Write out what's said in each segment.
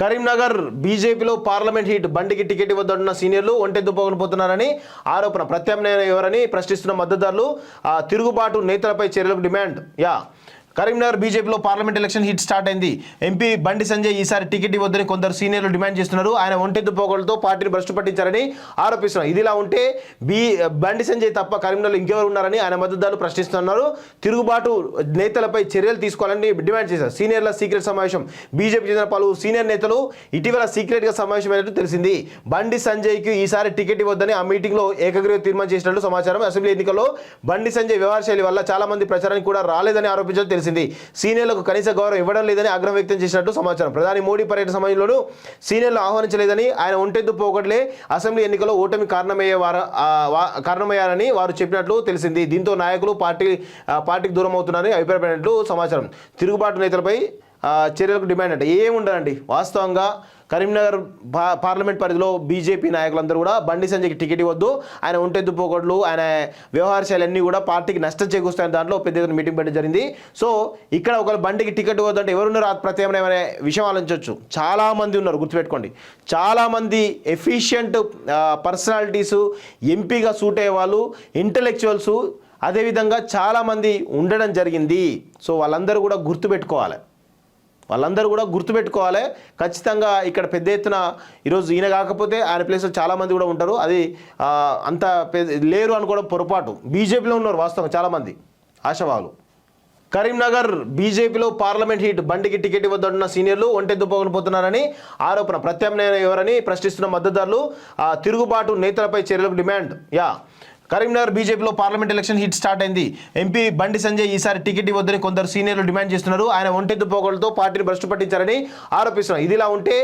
కరీంనగర్ బీజేపీలో parliament heat బండికి ticket ఇవ్వద్దంటున్న సీనియర్లు ఒంటెద్దు పోతున్నారని ఆరోపణ. ప్రత్యామ్నాయం ఎవరని ప్రశ్నిస్తున్న మద్దతుదారులు. తిరుగుబాటు నేతలపై చర్యలకు డిమాండ్. కరీంనగర్ బీజేపీలో పార్లమెంట్ ఎలక్షన్ హిట్ స్టార్ట్ అయింది. ఎంపీ బండి సంజయ్ ఈసారి టికెట్ ఇవ్వద్దని కొందరు సీనియర్లు డిమాండ్ చేస్తున్నారు. ఆయన ఒంటెద్దు పోగలతో పార్టీని భ్రష్టు పట్టించారని ఆరోపిస్తున్నారు. ఇదిలా ఉంటే బండి సంజయ్ తప్ప కరీంనగర్లో ఇంకెవరు ఉన్నారని ఆయన మద్దతుదారులు ప్రశ్నిస్తున్నారు. తిరుగుబాటు నేతలపై చర్యలు తీసుకోవాలని డిమాండ్ చేశారు. సీనియర్ల సీక్రెట్ సమావేశం. బీజేపీ చెందిన పలువురు సీనియర్ నేతలు ఇటీవల సీక్రెట్గా సమావేశమైనట్టు తెలిసింది. బండి సంజయ్కి ఈసారి టికెట్ ఇవ్వద్దని ఆ మీటింగ్లో ఏకగ్రీవ తీర్మానం చేసినట్లు సమాచారం. అసెంబ్లీ ఎన్నికల్లో బండి సంజయ్ వ్యవహార శైలి వల్ల చాలా మంది ప్రచారానికి కూడా రాలేదని ఆరోపించడం తెలిసింది. సీనియర్లకు కనీస గౌరవం ఇవ్వడం లేదని ఆగ్రహం వ్యక్తం చేసినట్టు సమాచారం. ప్రధాని మోడీ పర్యటన సమయంలోనూ సీనియర్లు ఆహ్వానించలేదని, ఆయన ఒంటెద్దు పోగొట్లే అసెంబ్లీ ఎన్నికల్లో ఓటమి కారణమయ్యారని వారు చెప్పినట్లు తెలిసింది. దీంతో నాయకులు పార్టీకి దూరం అవుతున్నారని అభిప్రాయపడినట్లు సమాచారం. తిరుగుబాటు నేతలపై చర్యలకు డిమాండ్ అంటే ఏముండదండి. వాస్తవంగా కరీంనగర్ పార్లమెంట్ పరిధిలో బీజేపీ నాయకులందరూ కూడా బండి సంజయ్కి టికెట్ ఇవ్వద్దు, ఆయన ఒంటెద్దు పోగొట్లు, ఆయన వ్యవహార శైలన్నీ కూడా పార్టీకి నష్టం చేకూరుస్తాయని దాంట్లో పెద్ద ఎత్తున మీటింగ్ పెట్టడం జరిగింది. సో ఇక్కడ ఒకరు బండికి టికెట్ ఇవ్వద్దు అంటే ఎవరున్నారు ప్రత్యామ్నాయం అనే విషయం ఆలోచించవచ్చు. చాలామంది ఉన్నారు, గుర్తుపెట్టుకోండి. చాలామంది ఎఫిషియంట్ పర్సనాలిటీసు, ఎంపీగా సూట్ అయ్యే వాళ్ళు, ఇంటలెక్చువల్స్ అదేవిధంగా చాలామంది ఉండడం జరిగింది. సో వాళ్ళందరూ కూడా గుర్తుపెట్టుకోవాలి. ఖచ్చితంగా ఇక్కడ పెద్ద ఎత్తున ఈరోజు ఈయన కాకపోతే ఆయన ప్లేస్లో చాలామంది కూడా ఉంటారు. అది అంత లేరు అనుకోవడం పొరపాటు. బీజేపీలో ఉన్నారు వాస్తవం చాలామంది ఆశావాహులు. కరీంనగర్ బీజేపీలో పార్లమెంట్ హీట్ బండికి టికెట్ ఇవ్వద్దంటున్న సీనియర్లు ఒంటెద్దు పోతున్నారని ఆరోపణ. ప్రత్యామ్నాయం ఎవరని ప్రశ్నిస్తున్న మద్దతుదారులు. తిరుగుబాటు నేతలపై చర్యలకు డిమాండ్. కరీంనగర్ బీజేపీలో పార్లమెంట్ ఎలక్షన్ హిట్ స్టార్ట్ అయింది. ఎంపీ బండి సంజయ్ ఈసారి టికెట్ ఇవ్వద్దని కొందరు సీనియర్లు డిమాండ్ చేస్తున్నారు. ఆయన ఒంటెద్దు పోగలతో పార్టీని భ్రష్టు పట్టించారని ఆరోపిస్తున్నారు. ఇదిలా ఉంటే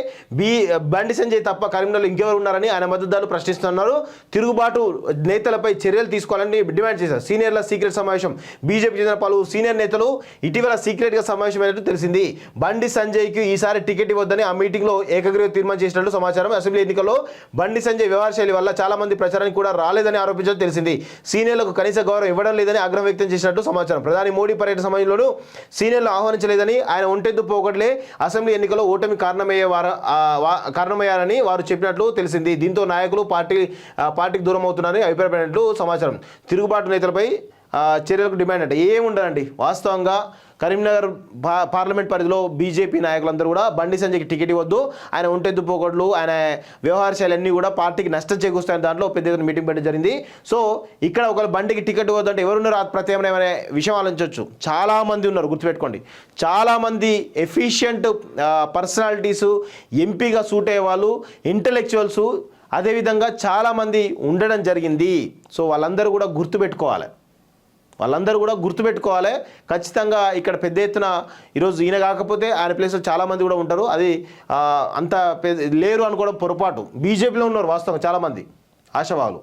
బండి సంజయ్ తప్ప కరీంనగర్లో ఇంకెవరు ఉన్నారని ఆయన మద్దతుదారులు ప్రశ్నిస్తున్నారు. తిరుగుబాటు నేతలపై చర్యలు తీసుకోవాలని డిమాండ్ చేశారు. సీనియర్ల సీక్రెట్ సమావేశం. బీజేపీ చెందిన పలువురు సీనియర్ నేతలు ఇటీవల సీక్రెట్గా సమావేశమైనట్టు తెలిసింది. బండి సంజయ్కి ఈసారి టికెట్ ఇవ్వద్దని ఆ మీటింగ్లో ఏకగ్రీవ తీర్మానం చేసినట్లు సమాచారం. అసెంబ్లీ ఎన్నికల్లో బండి సంజయ్ వ్యవహార శైలి వల్ల చాలా మంది ప్రచారానికి కూడా రాలేదని ఆరోపించడం తెలిసింది. సీనియర్లకు కనీస గౌరవం ఇవ్వడం లేదని ఆగ్రహం వ్యక్తం చేసినట్టు సమాచారం. ప్రధాని మోడీ పర్యటన సమయంలోనూ సీనియర్లు ఆహ్వానించలేదని, ఆయన ఒంటెద్దు పోగొట్లే అసెంబ్లీ ఎన్నికల్లో ఓటమి కారణమయ్యారని వారు చెప్పినట్లు తెలిసింది. దీంతో నాయకులు పార్టీకి దూరం అవుతున్నారని అభిప్రాయపడినట్లు సమాచారం. తిరుగుబాటు నేతలపై చర్యలకు డిమాండ్ అంటే ఏముండదండి. వాస్తవంగా కరీంనగర్ పార్లమెంట్ పరిధిలో బీజేపీ నాయకులందరూ కూడా బండి సంజయ్కి టికెట్ ఇవ్వద్దు, ఆయన ఒంటెద్దు పోగొట్లు, ఆయన వ్యవహార శైలన్నీ కూడా పార్టీకి నష్టం చేకూరుస్తాయని దాంట్లో పెద్ద ఎత్తున మీటింగ్ పెట్టడం జరిగింది. సో ఇక్కడ ఒకరు బండికి టికెట్ ఇవ్వద్దు అంటే ఎవరున్నారు ప్రత్యామ్నాయం అనే విషయం ఆలోచించవచ్చు. చాలామంది ఉన్నారు, గుర్తుపెట్టుకోండి. చాలామంది ఎఫిషియంట్ పర్సనాలిటీసు, ఎంపీగా సూట్ అయ్యే వాళ్ళు, ఇంటలెక్చువల్స్ అదేవిధంగా చాలామంది ఉండడం జరిగింది. సో వాళ్ళందరూ కూడా గుర్తుపెట్టుకోవాలి. ఖచ్చితంగా ఇక్కడ పెద్ద ఎత్తున ఈరోజు ఈయన కాకపోతే ఆయన ప్లేస్లో చాలామంది కూడా ఉంటారు. అది అంత లేరు అనుకోవడం పొరపాటు. బీజేపీలో ఉన్నారు వాస్తవం చాలామంది ఆశావాహులు.